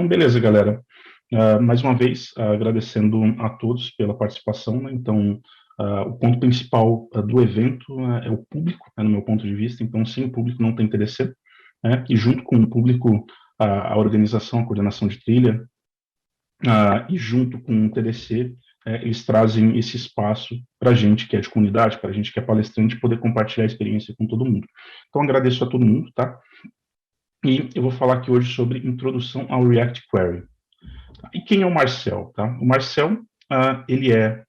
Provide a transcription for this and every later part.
Então, beleza, galera. Mais uma vez, agradecendo a todos pela participação, né? Então, o ponto principal do evento é o público, né, no meu ponto de vista. Então, sem o público não tem TDC, né? E junto com o público, a organização, a coordenação de trilha, e junto com o TDC, eles trazem esse espaço para a gente que é de comunidade, para a gente que é palestrante, poder compartilhar a experiência com todo mundo. Então, agradeço a todo mundo, tá? E eu vou falar aqui hoje sobre introdução ao React Query. E quem é o Marcel? Tá? O Marcel, ele é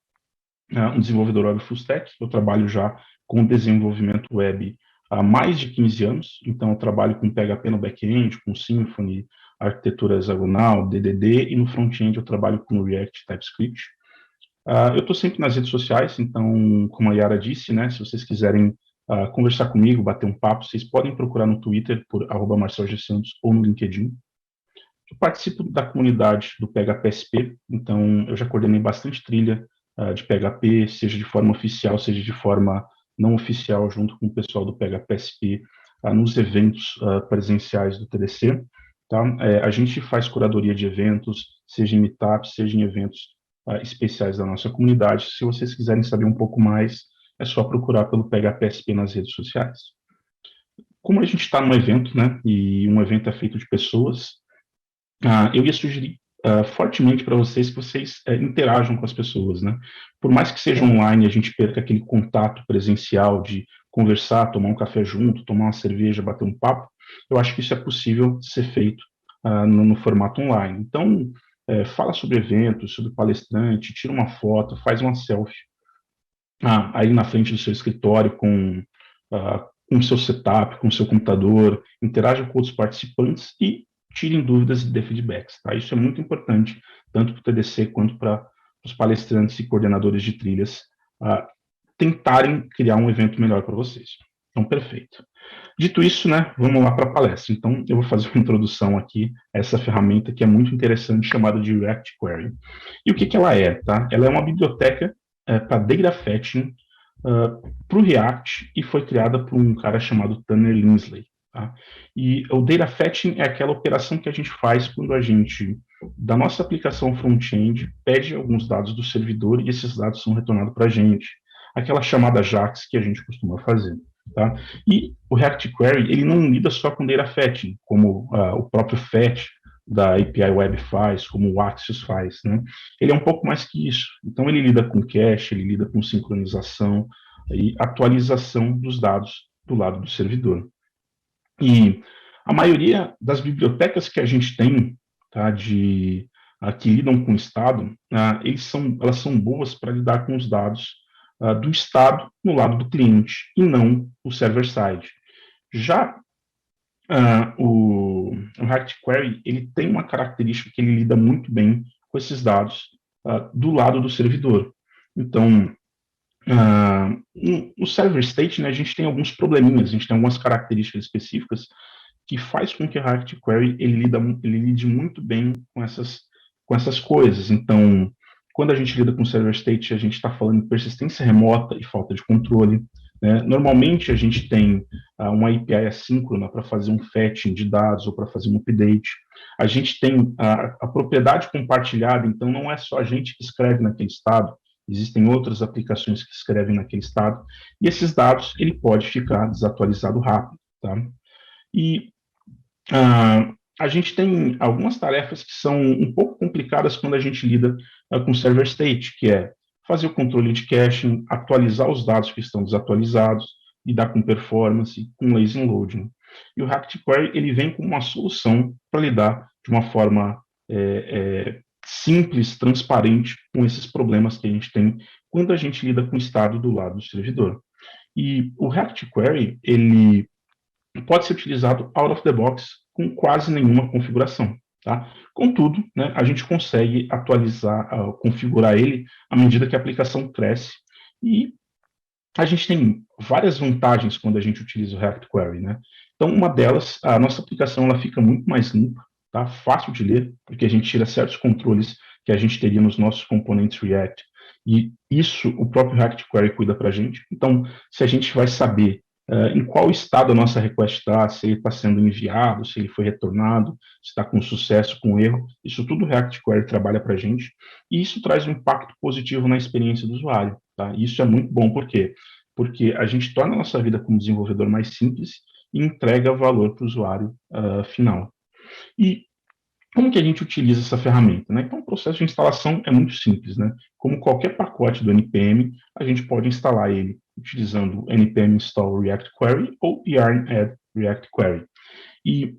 um desenvolvedor web full stack. Eu trabalho já com desenvolvimento web há mais de 15 anos, então eu trabalho com PHP no back-end, com Symfony, arquitetura hexagonal, DDD, e no front-end eu trabalho com React e TypeScript. Eu estou sempre nas redes sociais, então, como a Yara disse, né, se vocês quiserem conversar comigo, bater um papo, vocês podem procurar no Twitter por @marcelgsantos ou no LinkedIn. Eu participo da comunidade do PHPSP, então eu já coordenei bastante trilha de PHP, seja de forma oficial, seja de forma não oficial, junto com o pessoal do PHPSP, nos eventos presenciais do TDC. Tá? A gente faz curadoria de eventos, seja em meetups, seja em eventos especiais da nossa comunidade. Se vocês quiserem saber um pouco mais, é só procurar pelo PHPSP nas redes sociais. Como a gente está num evento, né, e um evento é feito de pessoas, eu ia sugerir fortemente para vocês que vocês interajam com as pessoas, né? Por mais que seja online, a gente perca aquele contato presencial de conversar, tomar um café junto, tomar uma cerveja, bater um papo. Eu acho que isso é possível ser feito no formato online. Então, fala sobre eventos, sobre palestrante, tira uma foto, faz uma selfie aí na frente do seu escritório com o seu setup, com o seu computador, interaja com outros participantes e tirem dúvidas e dê feedbacks. Tá? Isso é muito importante, tanto para o TDC quanto para os palestrantes e coordenadores de trilhas tentarem criar um evento melhor para vocês. Então, perfeito. Dito isso, né, vamos lá para a palestra. Então, eu vou fazer uma introdução aqui a essa ferramenta que é muito interessante, chamada de React Query. E o que, que ela é? Tá? Ela é uma biblioteca para data fetching para o React e foi criada por um cara chamado Tanner Linsley. Tá? E o data fetching é aquela operação que a gente faz quando a gente, da nossa aplicação front-end, pede alguns dados do servidor e esses dados são retornados para a gente. Aquela chamada JAX que a gente costuma fazer. Tá? E o React Query, ele não lida só com data fetching, como o próprio fetch da API Web faz, como o Axios faz, né? Ele é um pouco mais que isso. Então, ele lida com cache, ele lida com sincronização e atualização dos dados do lado do servidor. E a maioria das bibliotecas que a gente tem, tá, que lidam com o estado, elas são boas para lidar com os dados do estado no lado do cliente e não o server-side. Já o React Query, ele tem uma característica que ele lida muito bem com esses dados do lado do servidor. Então, no server state, né, a gente tem alguns probleminhas, a gente tem algumas características específicas que faz com que o React Query ele lide muito bem com essas coisas. Então, quando a gente lida com server state, a gente está falando de persistência remota e falta de controle. Né? Normalmente, a gente tem uma API assíncrona para fazer um fetching de dados ou para fazer um update. A gente tem a propriedade compartilhada, então não é só a gente que escreve naquele estado, existem outras aplicações que escrevem naquele estado, e esses dados ele pode ficar desatualizado rápido. Tá? E a gente tem algumas tarefas que são um pouco complicadas quando a gente lida com server state, que é fazer o controle de caching, atualizar os dados que estão desatualizados, lidar com performance, com lazy loading. E o React Query ele vem com uma solução para lidar de uma forma simples, transparente, com esses problemas que a gente tem quando a gente lida com o estado do lado do servidor. E o React Query, ele pode ser utilizado out of the box com quase nenhuma configuração. Tá? Contudo, né, a gente consegue atualizar, configurar ele à medida que a aplicação cresce e a gente tem várias vantagens quando a gente utiliza o React Query. Né? Então, uma delas, a nossa aplicação ela fica muito mais limpa, tá? Fácil de ler, porque a gente tira certos controles que a gente teria nos nossos componentes React, e isso o próprio React Query cuida para a gente. Então, se a gente vai saber em qual estado a nossa request está, se ele está sendo enviado, se ele foi retornado, se está com sucesso, com erro. Isso tudo o React Query trabalha para a gente, e isso traz um impacto positivo na experiência do usuário. Tá? E isso é muito bom, por quê? Porque a gente torna a nossa vida como desenvolvedor mais simples e entrega valor para o usuário final. E como que a gente utiliza essa ferramenta? Né? Então, o processo de instalação é muito simples. Né? Como qualquer pacote do NPM, a gente pode instalar ele utilizando npm install React Query ou yarn add React Query. E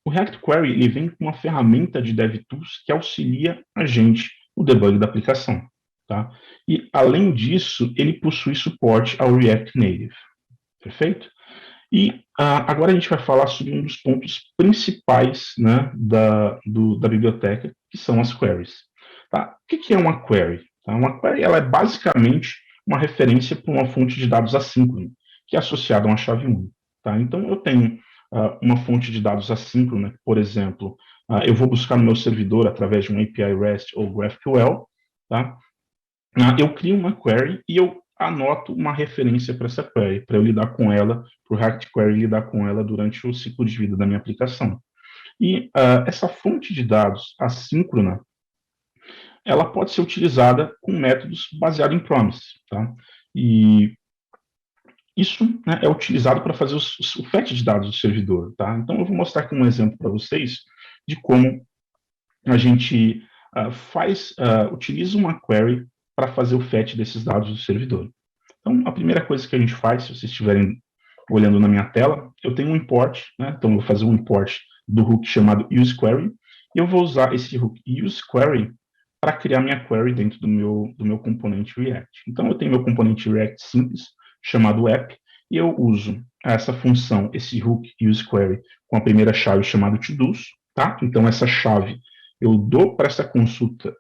o React Query ele vem com uma ferramenta de DevTools que auxilia a gente no debug da aplicação. Tá? E, além disso, ele possui suporte ao React Native. Perfeito? E agora a gente vai falar sobre um dos pontos principais, né, da biblioteca, que são as queries. Tá? O que é uma query? Tá? Uma query ela é basicamente uma referência para uma fonte de dados assíncrona, que é associada a uma chave única. Tá? Então, eu tenho uma fonte de dados assíncrona, por exemplo, eu vou buscar no meu servidor através de um API REST ou GraphQL, tá? Eu crio uma query e eu anoto uma referência para essa query, para eu lidar com ela, para o React Query lidar com ela durante o ciclo de vida da minha aplicação. E essa fonte de dados assíncrona, ela pode ser utilizada com métodos baseados em promise, tá? E isso, né, é utilizado para fazer o fetch de dados do servidor, tá? Então, eu vou mostrar aqui um exemplo para vocês de como a gente utiliza uma query para fazer o fetch desses dados do servidor. Então, a primeira coisa que a gente faz, se vocês estiverem olhando na minha tela, eu tenho um import, né? Então, eu vou fazer um import do hook chamado useQuery, e eu vou usar esse hook useQuery para criar minha query dentro do meu componente React. Então, eu tenho meu componente React simples, chamado app, e eu uso essa função, esse hook useQuery, com a primeira chave chamada todos, tá? Então, essa chave eu dou para essa consulta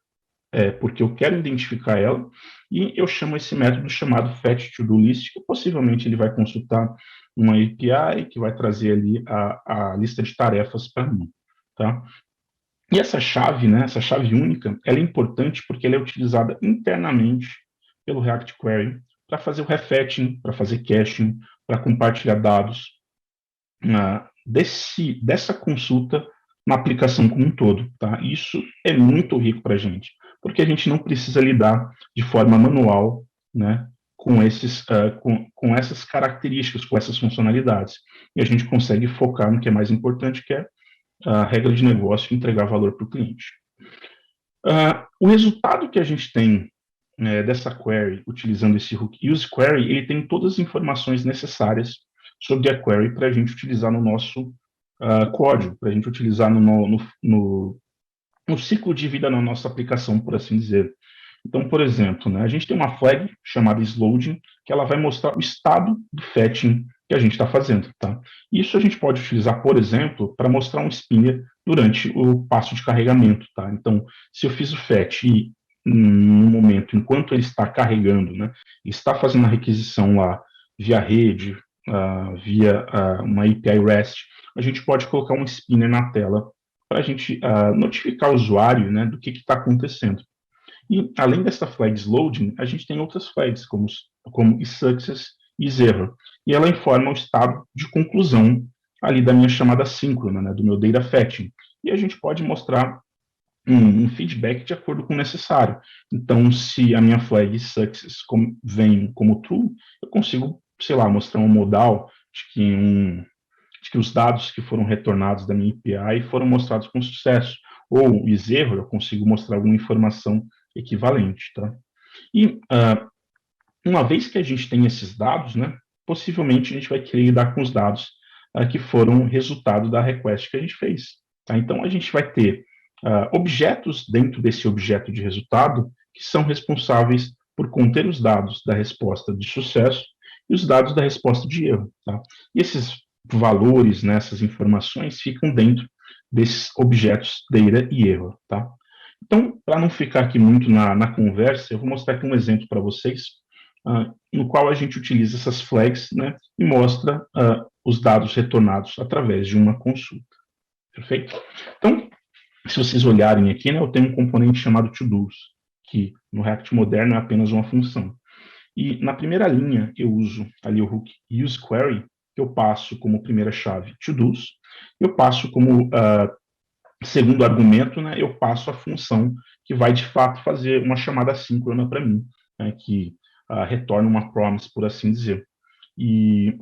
porque eu quero identificar ela, e eu chamo esse método chamado fetch_to_do_list, que possivelmente ele vai consultar uma API que vai trazer ali a lista de tarefas para mim, tá? E essa chave, né, essa chave única, ela é importante porque ela é utilizada internamente pelo React Query para fazer o refetching, para fazer caching, para compartilhar dados dessa consulta na aplicação como um todo. Tá? Isso é muito rico para a gente, porque a gente não precisa lidar de forma manual, né, com essas características, com essas funcionalidades. E a gente consegue focar no que é mais importante, que é a regra de negócio e entregar valor para o cliente. O resultado que a gente tem dessa query, utilizando esse hook useQuery, ele tem todas as informações necessárias sobre a query para a gente utilizar no nosso código, para a gente utilizar no ciclo de vida na nossa aplicação, por assim dizer. Então, por exemplo, né, a gente tem uma flag chamada isLoading, que ela vai mostrar o estado do fetching que a gente está fazendo. Tá? Isso a gente pode utilizar, por exemplo, para mostrar um spinner durante o passo de carregamento. Tá? Então, se eu fiz o fetch e no momento, enquanto ele está carregando, né, está fazendo a requisição lá via rede, via uma API REST, a gente pode colocar um spinner na tela para a gente notificar o usuário, né, do que está acontecendo. E, além dessa flags loading, a gente tem outras flags, como isSuccess e isError. E ela informa o estado de conclusão ali da minha chamada síncrona, né, do meu data fetching. E a gente pode mostrar um feedback de acordo com o necessário. Então, se a minha flag success vem como true, eu consigo, sei lá, mostrar um modal de que os dados que foram retornados da minha API foram mostrados com sucesso. Ou isError, eu consigo mostrar alguma informação equivalente. Tá? E uma vez que a gente tem esses dados, né, possivelmente a gente vai querer lidar com os dados que foram resultado da request que a gente fez. Tá? Então, a gente vai ter objetos dentro desse objeto de resultado que são responsáveis por conter os dados da resposta de sucesso e os dados da resposta de erro. Tá? E esses valores, né, essas informações ficam dentro desses objetos data e erro. Tá? Então, para não ficar aqui muito na conversa, eu vou mostrar aqui um exemplo para vocês, no qual a gente utiliza essas flags, né, e mostra os dados retornados através de uma consulta. Perfeito? Então, se vocês olharem aqui, né, eu tenho um componente chamado toDos, que no React moderno é apenas uma função. E na primeira linha eu uso ali o hook useQuery, que eu passo como primeira chave to-dos, eu passo como segundo argumento, né, eu passo a função que vai de fato fazer uma chamada assíncrona para mim, né, que retorna uma promise, por assim dizer. E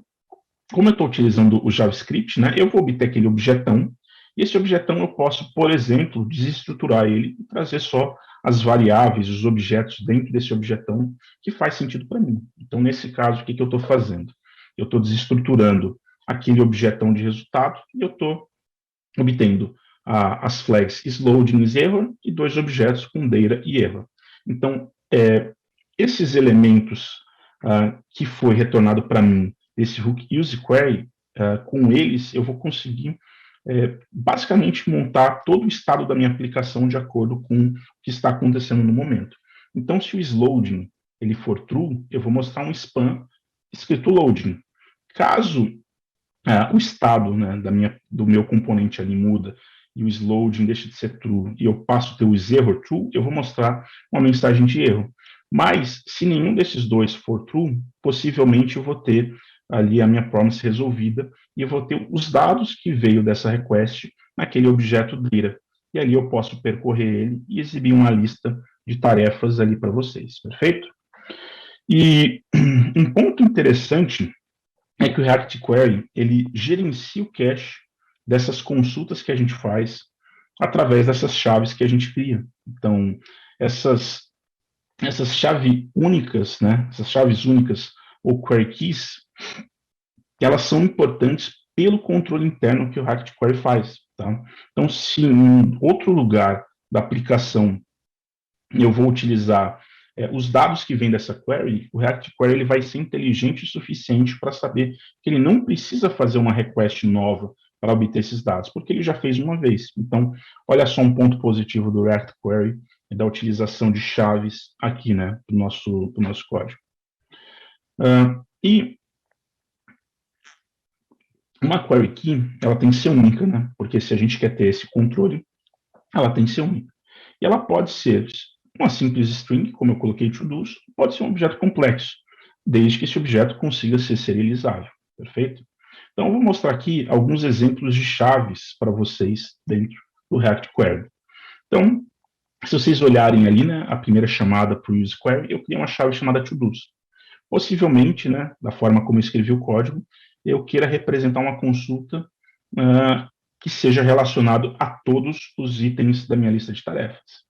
como eu estou utilizando o JavaScript, né, eu vou obter aquele objetão, e esse objetão eu posso, por exemplo, desestruturar ele e trazer só as variáveis, os objetos dentro desse objetão que faz sentido para mim. Então, nesse caso, o que eu estou fazendo? Eu estou desestruturando aquele objetão de resultado e eu estou obtendo as flags isLoading e error e dois objetos com data e error. Então, esses elementos que foi retornado para mim desse hook useQuery, com eles eu vou conseguir basicamente montar todo o estado da minha aplicação de acordo com o que está acontecendo no momento. Então, se o isLoading ele for true, eu vou mostrar um span escrito loading. Caso o estado, né, do meu componente ali muda e o isLoading deixa de ser true e eu passo a ter o isError true, eu vou mostrar uma mensagem de erro. Mas, se nenhum desses dois for true, possivelmente eu vou ter ali a minha promise resolvida e eu vou ter os dados que veio dessa request naquele objeto data. E ali eu posso percorrer ele e exibir uma lista de tarefas ali para vocês, perfeito? E um ponto interessante é que o React Query ele gerencia o cache dessas consultas que a gente faz através dessas chaves que a gente cria. Então, essas chaves únicas, né, essas chaves únicas ou query keys, elas são importantes pelo controle interno que o React Query faz. Tá? Então, se em outro lugar da aplicação eu vou utilizar os dados que vêm dessa query, o React Query ele vai ser inteligente o suficiente para saber que ele não precisa fazer uma request nova para obter esses dados, porque ele já fez uma vez. Então, olha só um ponto positivo do React Query, da utilização de chaves aqui, né, para o nosso código. E uma query key, ela tem que ser única, né, porque se a gente quer ter esse controle, ela tem que ser única. E ela pode ser uma simples string, como eu coloquei to-dos, pode ser um objeto complexo, desde que esse objeto consiga ser serializável, perfeito? Então, eu vou mostrar aqui alguns exemplos de chaves para vocês dentro do React Query. Então, se vocês olharem ali, né, a primeira chamada para o useQuery, eu criei uma chave chamada to-dos. Possivelmente, né, da forma como eu escrevi o código, eu queira representar uma consulta que seja relacionado a todos os itens da minha lista de tarefas.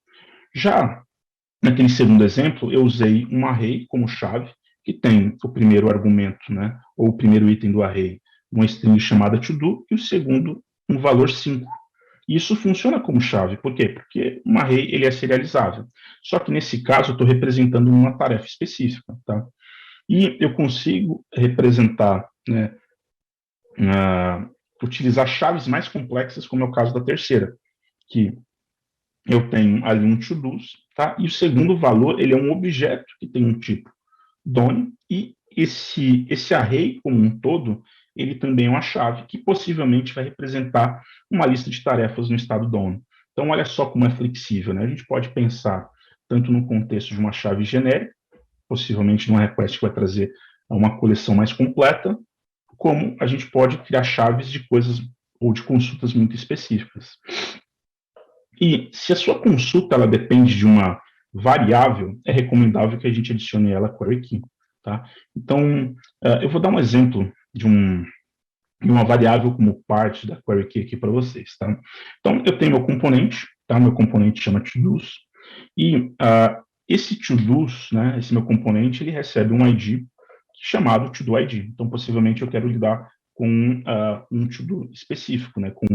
Já naquele segundo exemplo, eu usei um array como chave, que tem o primeiro argumento, né, ou o primeiro item do array, uma string chamada to-do, e o segundo, um valor 5. Isso funciona como chave, por quê? Porque um array ele é serializável. Só que nesse caso eu estou representando uma tarefa específica, tá? E eu consigo representar, né, utilizar chaves mais complexas, como é o caso da terceira, que eu tenho ali um to-dos, tá? E o segundo valor, ele é um objeto que tem um tipo done, e esse array como um todo, ele também é uma chave que possivelmente vai representar uma lista de tarefas no estado done. Então, olha só como é flexível, né? A gente pode pensar tanto no contexto de uma chave genérica, possivelmente numa request que vai trazer uma coleção mais completa, como a gente pode criar chaves de coisas ou de consultas muito específicas. E se a sua consulta ela depende de uma variável, é recomendável que a gente adicione ela a query key. Tá? Então, eu vou dar um exemplo de uma variável como parte da query key aqui para vocês. Tá? Então, eu tenho meu componente, tá? Meu componente chama todos, e esse todos, né, esse meu componente, ele recebe um ID chamado todo ID. Então, possivelmente, eu quero lidar com um todo específico, né, com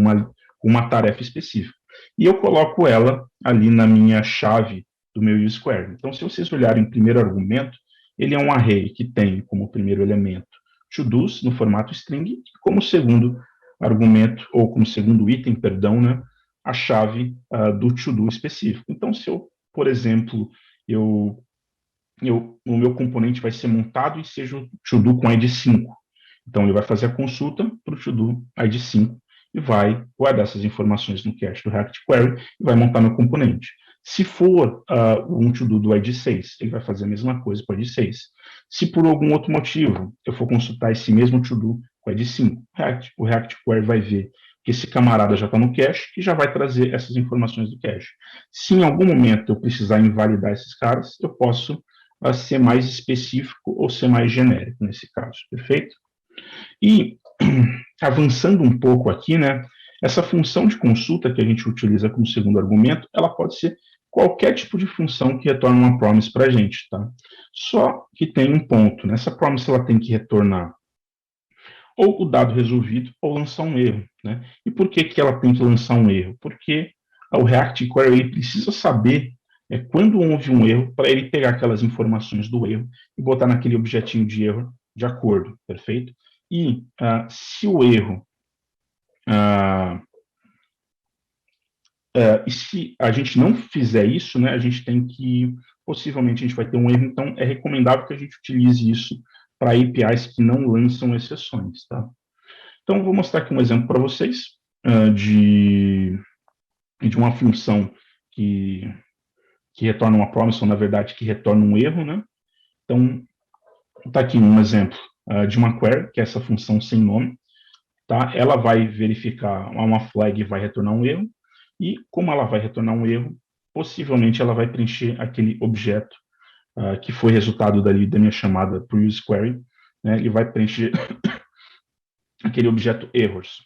uma tarefa específica. E eu coloco ela ali na minha chave do meu useQuery. Então, se vocês olharem o primeiro argumento, ele é um array que tem como primeiro elemento todos no formato string, e como segundo argumento, ou como segundo item, perdão, né, a chave do todo específico. Então, se eu, por exemplo, o meu componente vai ser montado e seja o to-do com ID 5. Então, ele vai fazer a consulta para o to-do ID 5 e vai guardar essas informações no cache do React Query e vai montar meu componente. Se for um to-do do ID 6, ele vai fazer a mesma coisa com o ID 6. Se por algum outro motivo eu for consultar esse mesmo to-do com o ID 5, o React Query vai ver que esse camarada já está no cache e já vai trazer essas informações do cache. Se em algum momento eu precisar invalidar esses caras, eu posso ser mais específico ou ser mais genérico nesse caso, perfeito? E avançando um pouco aqui, né, essa função de consulta que a gente utiliza como segundo argumento, ela pode ser qualquer tipo de função que retorna uma promise para a gente, tá? Só que tem um ponto, né? Essa promise ela tem que retornar ou o dado resolvido ou lançar um erro, né? E por que que ela tem que lançar um erro? Porque o React Query precisa saber quando houve um erro para ele pegar aquelas informações do erro e botar naquele objetinho de erro de acordo, perfeito? E se o erro e se a gente não fizer isso, né, a gente tem que, possivelmente a gente vai ter um erro, então é recomendável que a gente utilize isso para APIs que não lançam exceções, tá? Então, vou mostrar aqui um exemplo para vocês de uma função que retorna uma promise, ou na verdade, que retorna um erro, né? Então, está aqui um exemplo de uma query, que é essa função sem nome, tá? Ela vai verificar uma flag e vai retornar um erro, e como ela vai retornar um erro, possivelmente ela vai preencher aquele objeto que foi resultado da minha chamada para use query, né? Ele vai preencher aquele objeto errors.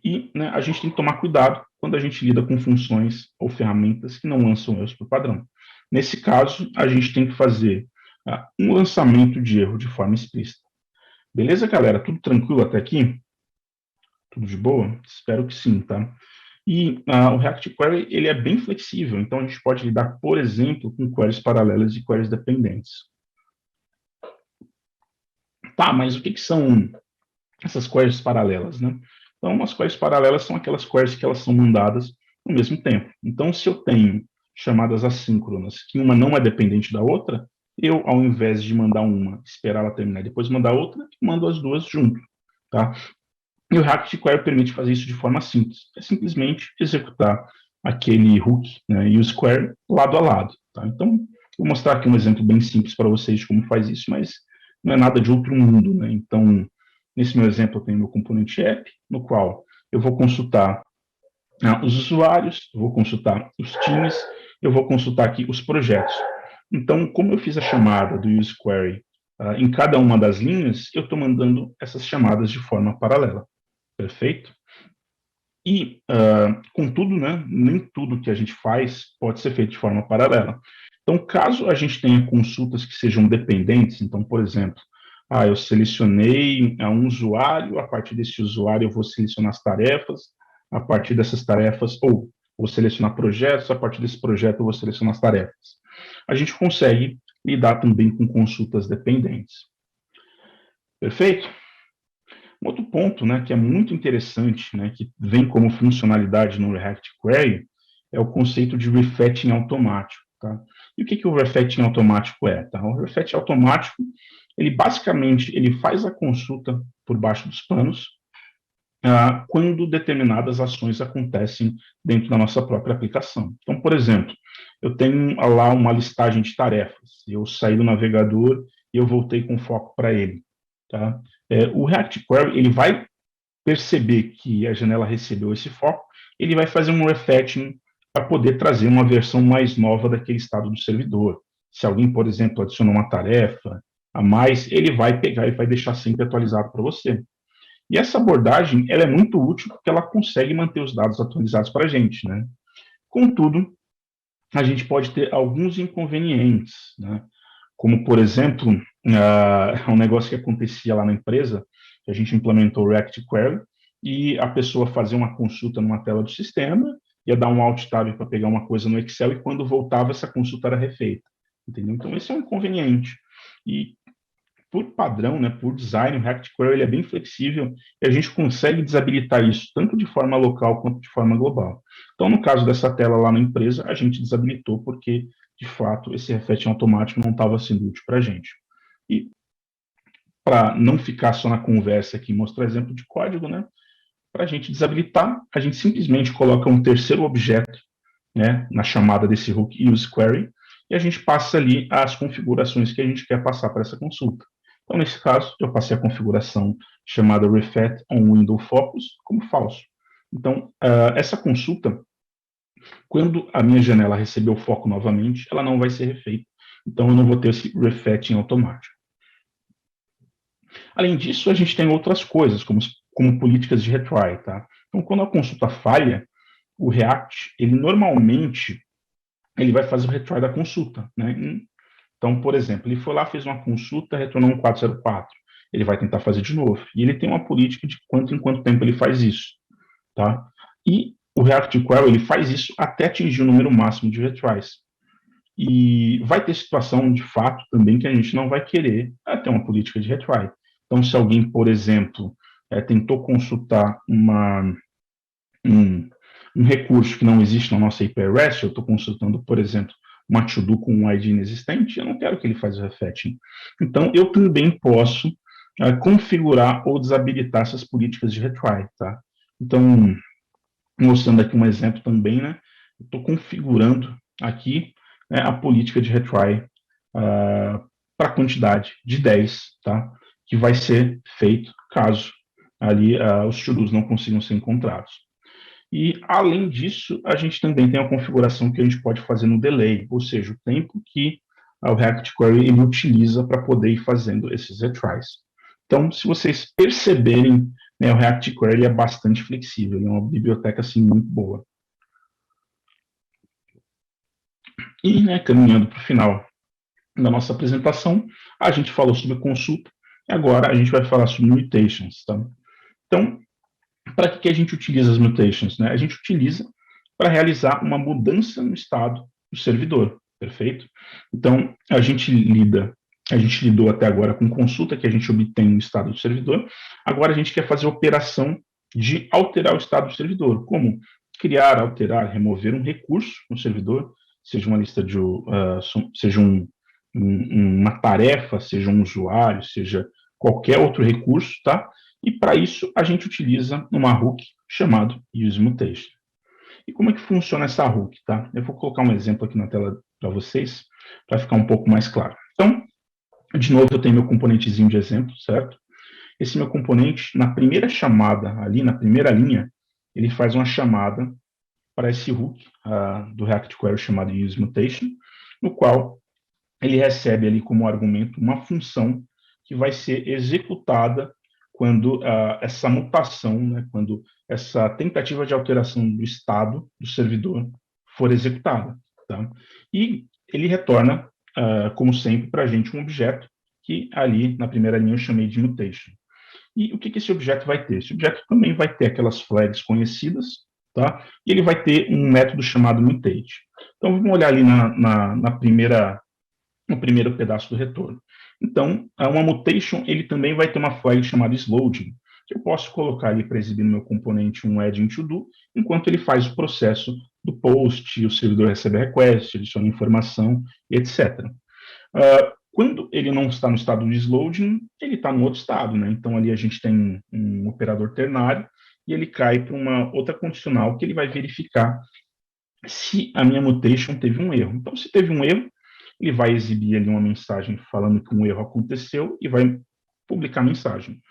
E né, a gente tem que tomar cuidado quando a gente lida com funções ou ferramentas que não lançam erros por padrão. Nesse caso, a gente tem que fazer um lançamento de erro de forma explícita. Beleza, galera? Tudo tranquilo até aqui? Tudo de boa? Espero que sim, tá? E o React Query ele é bem flexível, então a gente pode lidar, por exemplo, com queries paralelas e queries dependentes. Tá, mas o que são essas queries paralelas, né? Então, as queries paralelas são aquelas queries que elas são mandadas ao mesmo tempo. Então, se eu tenho chamadas assíncronas, que uma não é dependente da outra, eu, ao invés de mandar uma, esperar ela terminar e depois mandar outra, mando as duas junto, tá? E o React Query permite fazer isso de forma simples. É simplesmente executar aquele hook, né, e o square lado a lado, tá? Então, vou mostrar aqui um exemplo bem simples para vocês de como faz isso, mas não é nada de outro mundo, né? Então, nesse meu exemplo, eu tenho meu componente app, no qual eu vou consultar os usuários, eu vou consultar os times, eu vou consultar aqui os projetos. Então, como eu fiz a chamada do useQuery em cada uma das linhas, eu estou mandando essas chamadas de forma paralela. Perfeito? E, contudo, né, nem tudo que a gente faz pode ser feito de forma paralela. Então, caso a gente tenha consultas que sejam dependentes, então, por exemplo, eu selecionei um usuário, a partir desse usuário eu vou selecionar as tarefas, a partir dessas tarefas, ou vou selecionar projetos, a partir desse projeto eu vou selecionar as tarefas. A gente consegue lidar também com consultas dependentes. Perfeito? Um outro ponto, né, que é muito interessante, né, que vem como funcionalidade no React Query, é o conceito de refetching automático, tá? E o que o refetching automático é? Tá? O refetching automático, ele basicamente ele faz a consulta por baixo dos panos quando determinadas ações acontecem dentro da nossa própria aplicação. Então, por exemplo, eu tenho lá uma listagem de tarefas, eu saí do navegador e eu voltei com foco para ele, tá? O React Query ele vai perceber que a janela recebeu esse foco, ele vai fazer um refetching para poder trazer uma versão mais nova daquele estado do servidor. Se alguém, por exemplo, adicionou uma tarefa a mais, ele vai pegar e vai deixar sempre atualizado para você. E essa abordagem ela é muito útil porque ela consegue manter os dados atualizados para a gente, né? Contudo, a gente pode ter alguns inconvenientes, né? Como, por exemplo, um negócio que acontecia lá na empresa, que a gente implementou o React Query, e a pessoa fazia uma consulta numa tela do sistema, ia dar um Alt Tab para pegar uma coisa no Excel, e quando voltava, essa consulta era refeita. Entendeu? Então, esse é um inconveniente. E, por padrão, né, por design, o React Query ele é bem flexível, e a gente consegue desabilitar isso, tanto de forma local quanto de forma global. Então, no caso dessa tela lá na empresa, a gente desabilitou porque de fato, esse refetching automático não estava sendo útil para a gente. E, para não ficar só na conversa aqui e mostrar exemplo de código, né, para a gente desabilitar, a gente simplesmente coloca um terceiro objeto né, na chamada desse hook useQuery, e a gente passa ali as configurações que a gente quer passar para essa consulta. Então, nesse caso, eu passei a configuração chamada Refat on Window Focus como falso. Então, essa consulta, quando a minha janela receber o foco novamente, ela não vai ser refeita. Então, eu não vou ter esse refetting automático. Além disso, a gente tem outras coisas, como políticas de retry, tá? Então, quando a consulta falha, o React, ele normalmente, ele vai fazer o retry da consulta, né? Então, por exemplo, ele foi lá, fez uma consulta, retornou um 404. Ele vai tentar fazer de novo. E ele tem uma política de quanto em quanto tempo ele faz isso, tá? E o React Query, ele faz isso até atingir o número máximo de retries. E vai ter situação, de fato, também que a gente não vai querer ter uma política de retry. Então, se alguém, por exemplo, tentou consultar um, um recurso que não existe na nossa IP REST, eu estou consultando, por exemplo, uma to-do com um ID inexistente, eu não quero que ele faça o refetching. Então, eu também posso configurar ou desabilitar essas políticas de retry, tá? Então, mostrando aqui um exemplo também, né? Eu estou configurando aqui, né, a política de retry para a quantidade de 10, tá? Que vai ser feito caso ali os to-dos não consigam ser encontrados. E, além disso, a gente também tem a configuração que a gente pode fazer no delay, ou seja, o tempo que o React Query ele utiliza para poder ir fazendo esses retries. Então, se vocês perceberem, né, o React Query ele é bastante flexível, ele é uma biblioteca assim, muito boa. E, né, caminhando para o final da nossa apresentação, a gente falou sobre consulta, e agora a gente vai falar sobre mutations. Tá? Então, para que a gente utiliza as mutations? Né? A gente utiliza para realizar uma mudança no estado do servidor, perfeito? Então, a gente lidou até agora com consulta que a gente obtém no estado do servidor, agora a gente quer fazer a operação de alterar o estado do servidor, como criar, alterar, remover um recurso no servidor, seja uma lista de, seja uma tarefa, seja um usuário, seja qualquer outro recurso, tá? E para isso a gente utiliza uma hook chamada useMutation. E como é que funciona essa hook, tá? Eu vou colocar um exemplo aqui na tela para vocês, para ficar um pouco mais claro. Então, de novo, eu tenho meu componentezinho de exemplo, certo? Esse meu componente, na primeira chamada, ali na primeira linha, ele faz uma chamada para esse hook do React Query chamado useMutation, no qual ele recebe ali como argumento uma função que vai ser executada quando essa mutação, né, quando essa tentativa de alteração do estado do servidor for executada. Tá? E ele retorna, como sempre, para a gente um objeto que ali na primeira linha eu chamei de mutation. E o que esse objeto vai ter? Esse objeto também vai ter aquelas flags conhecidas, tá? E ele vai ter um método chamado mutate. Então vamos olhar ali no primeiro pedaço do retorno. Então, uma mutation, ele também vai ter uma flag chamada sloading, que eu posso colocar ali para exibir no meu componente um add to do, enquanto ele faz o processo do post, o servidor recebe a request, adiciona informação, etc. Quando ele não está no estado de sloading, ele está no outro estado, né? Então, ali a gente tem um operador ternário e ele cai para uma outra condicional que ele vai verificar se a minha mutation teve um erro. Então, se teve um erro, ele vai exibir ali uma mensagem falando que um erro aconteceu e vai publicar a mensagem.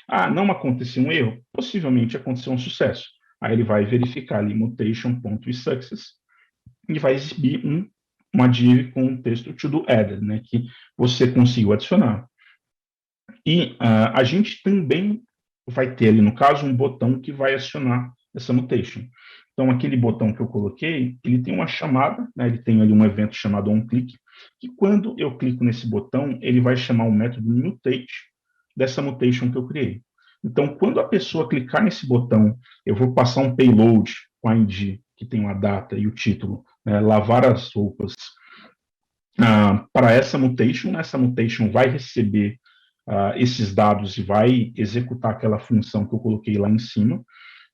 Ah, não aconteceu um erro? Possivelmente aconteceu um sucesso. Aí ele vai verificar ali mutation.success e vai exibir uma div com o texto to do added, né, que você conseguiu adicionar. E a gente também vai ter ali, no caso, um botão que vai acionar essa mutation. Então, aquele botão que eu coloquei, ele tem uma chamada, né, ele tem ali um evento chamado onClick, que quando eu clico nesse botão, ele vai chamar o método mutate dessa mutation que eu criei. Então, quando a pessoa clicar nesse botão, eu vou passar um payload com a ID, que tem uma data e o título, né, lavar as roupas, para essa mutation. Essa mutation vai receber esses dados e vai executar aquela função que eu coloquei lá em cima.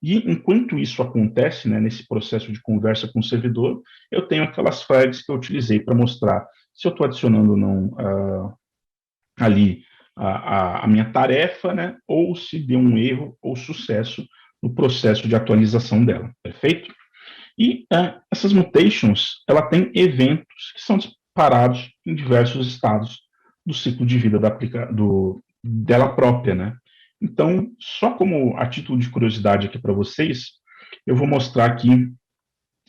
E enquanto isso acontece, né, nesse processo de conversa com o servidor, eu tenho aquelas flags que eu utilizei para mostrar se eu estou adicionando ou não ali a minha tarefa, né, ou se deu um erro ou sucesso no processo de atualização dela, perfeito? E essas mutations, ela tem eventos que são disparados em diversos estados do ciclo de vida dela própria, né? Então, só como a título de curiosidade aqui para vocês, eu vou mostrar aqui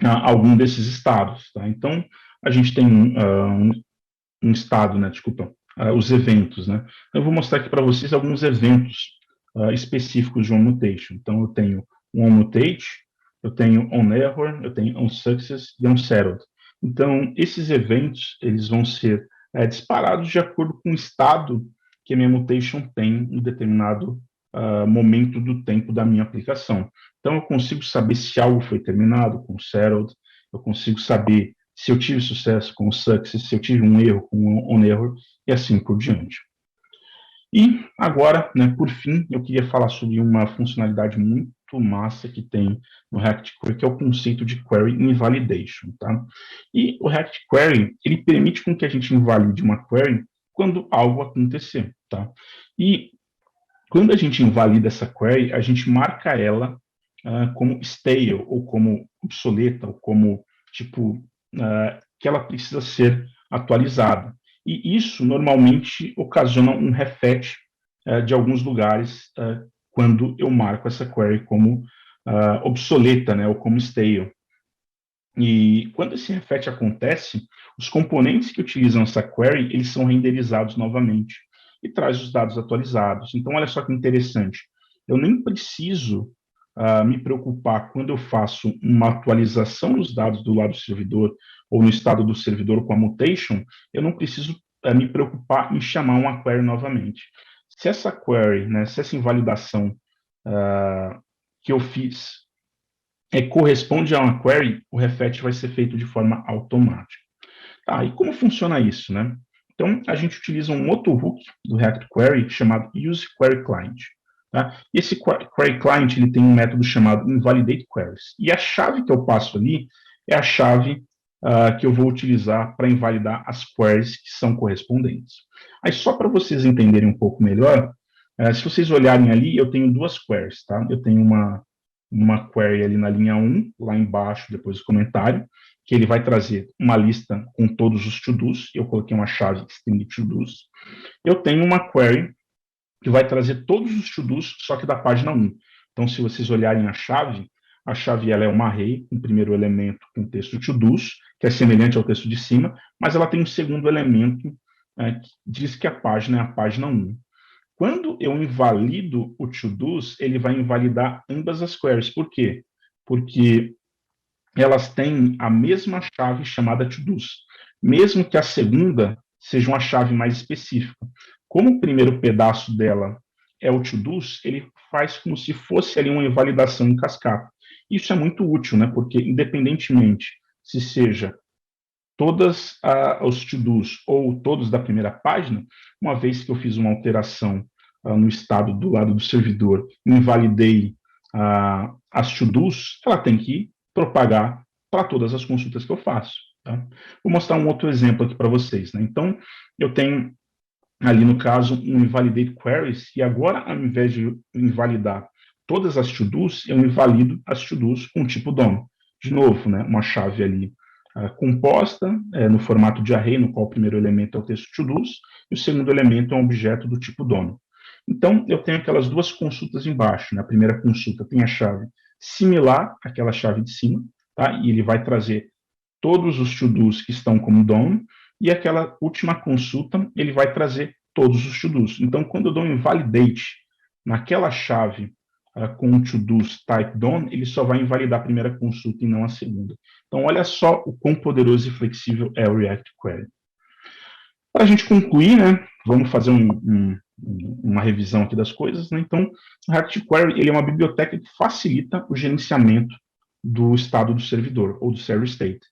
algum desses estados, tá? Então, a gente tem um estado, né? Desculpa, os eventos, né? Eu vou mostrar aqui para vocês alguns eventos específicos de uma mutation. Então, eu tenho um on-mutate, eu tenho on-error, eu tenho on-success e on-settled. Então, esses eventos, eles vão ser disparados de acordo com o estado que a minha mutation tem em determinado momento do tempo da minha aplicação. Então, eu consigo saber se algo foi terminado com settled, eu consigo saber se eu tive sucesso com o success, se eu tive um erro com o on-error, e assim por diante. E agora, né, por fim, eu queria falar sobre uma funcionalidade muito massa que tem no React Query, que é o conceito de Query Invalidation, tá? E o React Query, ele permite com que a gente invalide uma query quando algo acontecer, tá? E quando a gente invalida essa query, a gente marca ela como stale, ou como obsoleta, ou como, tipo, que ela precisa ser atualizada. E isso, normalmente, ocasiona um refetch de alguns lugares quando eu marco essa query como obsoleta, né, ou como stale. E quando esse refetch acontece, os componentes que utilizam essa query, eles são renderizados novamente e traz os dados atualizados. Então, olha só que interessante. Eu nem preciso me preocupar quando eu faço uma atualização dos dados do lado do servidor ou no estado do servidor com a mutation, eu não preciso me preocupar em chamar uma query novamente. Se essa query, né, se essa invalidação que eu fiz corresponde a uma query, o refetch vai ser feito de forma automática. Tá, e como funciona isso, né? Então, a gente utiliza um outro hook do React Query chamado useQueryClient. Tá? E esse Query Client ele tem um método chamado invalidateQueries. E a chave que eu passo ali é a chave que eu vou utilizar para invalidar as queries que são correspondentes. Aí, só para vocês entenderem um pouco melhor, se vocês olharem ali, eu tenho duas queries. Tá? Eu tenho uma query ali na linha 1, lá embaixo, depois do comentário, que ele vai trazer uma lista com todos os to-dos, eu coloquei uma chave string to-dos. Eu tenho uma query que vai trazer todos os to-dos, só que da página 1. Então, se vocês olharem a chave ela é uma array, um primeiro elemento com texto to-dos, que é semelhante ao texto de cima, mas ela tem um segundo elemento que diz que a página é a página 1. Quando eu invalido o to-dos, ele vai invalidar ambas as queries. Por quê? Porque elas têm a mesma chave chamada to-dos, mesmo que a segunda seja uma chave mais específica. Como o primeiro pedaço dela é o to-dos, ele faz como se fosse ali uma invalidação em cascata. Isso é muito útil, né? Porque independentemente se seja todas os to-dos ou todos da primeira página, uma vez que eu fiz uma alteração no estado do lado do servidor, invalidei as to-dos, ela tem que propagar para todas as consultas que eu faço. Tá? Vou mostrar um outro exemplo aqui para vocês. Né? Então, eu tenho ali no caso um invalidate queries, e agora, ao invés de invalidar todas as to-dos, eu invalido as to-dos com tipo DOM. De novo, né, uma chave ali composta no formato de array, no qual o primeiro elemento é o texto to-dos, e o segundo elemento é um objeto do tipo DOM. Então, eu tenho aquelas duas consultas embaixo. Na primeira consulta tem a chave similar àquela chave de cima, tá? E ele vai trazer todos os to-dos que estão como DOM, e aquela última consulta, ele vai trazer todos os to-dos. Então, quando eu dou um invalidate naquela chave com o to-dos type DOM, ele só vai invalidar a primeira consulta e não a segunda. Então, olha só o quão poderoso e flexível é o React Query. Para a gente concluir, né, vamos fazer uma revisão aqui das coisas. Né? Então, o React Query ele é uma biblioteca que facilita o gerenciamento do estado do servidor, ou do server state,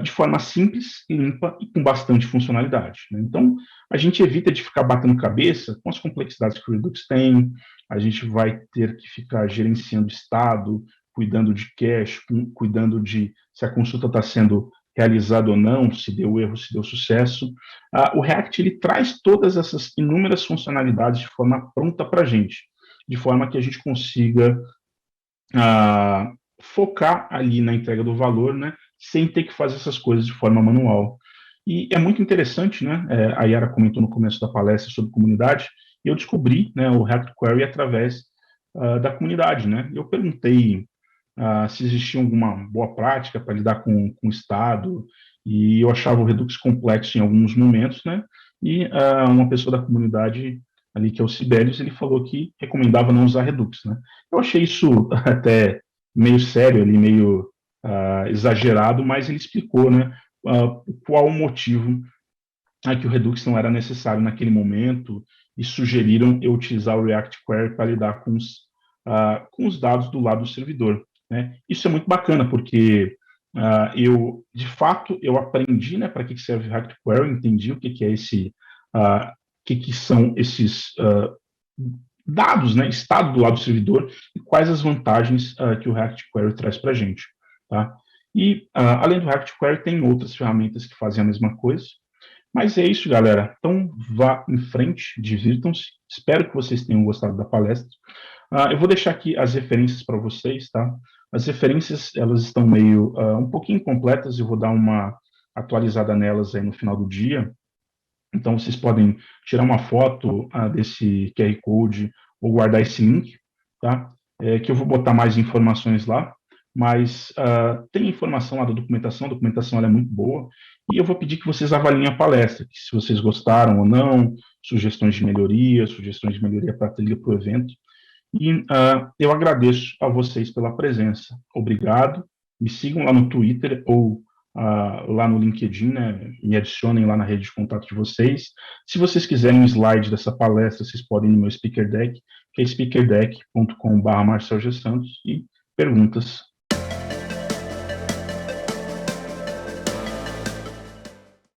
de forma simples, limpa e com bastante funcionalidade. Né? Então, a gente evita de ficar batendo cabeça com as complexidades que o Redux tem, a gente vai ter que ficar gerenciando estado, cuidando de cache, cuidando de se a consulta está sendo realizada ou não, se deu erro, se deu sucesso. O React ele traz todas essas inúmeras funcionalidades de forma pronta para a gente, de forma que a gente consiga focar ali na entrega do valor, né, sem ter que fazer essas coisas de forma manual. E é muito interessante, né, a Yara comentou no começo da palestra sobre comunidade, e eu descobri, né, o React Query através da comunidade, né. Eu perguntei se existia alguma boa prática para lidar com o Estado, e eu achava o Redux complexo em alguns momentos, né, e uma pessoa da comunidade ali, que é o Sibelius, ele falou que recomendava não usar Redux, né. Eu achei isso até meio sério ali, meio exagerado, mas ele explicou, né, qual o motivo que o Redux não era necessário naquele momento e sugeriram eu utilizar o React Query para lidar com os dados do lado do servidor, né. Isso é muito bacana, porque eu, de fato, eu aprendi, né, para que serve o React Query, entendi o que é esse, o que são esses dados, né, estado do lado do servidor e quais as vantagens que o React Query traz para a gente, tá? E, além do React Query, tem outras ferramentas que fazem a mesma coisa, mas é isso, galera. Então, vá em frente, divirtam-se. Espero que vocês tenham gostado da palestra. Eu vou deixar aqui as referências para vocês, tá? As referências, elas estão meio, um pouquinho incompletas, eu vou dar uma atualizada nelas aí no final do dia. Então, vocês podem tirar uma foto desse QR Code ou guardar esse link, tá? Que eu vou botar mais informações lá, mas tem informação lá da documentação, a documentação ela é muito boa, e eu vou pedir que vocês avaliem a palestra, que se vocês gostaram ou não, sugestões de melhoria para a trilha para o evento, e eu agradeço a vocês pela presença. Obrigado. Me sigam lá no Twitter ou lá no LinkedIn, né? Me adicionem lá na rede de contato de vocês. Se vocês quiserem um slide dessa palestra, vocês podem ir no meu Speaker Deck, que é speakerdeck.com.br Marcel G. Santos, e perguntas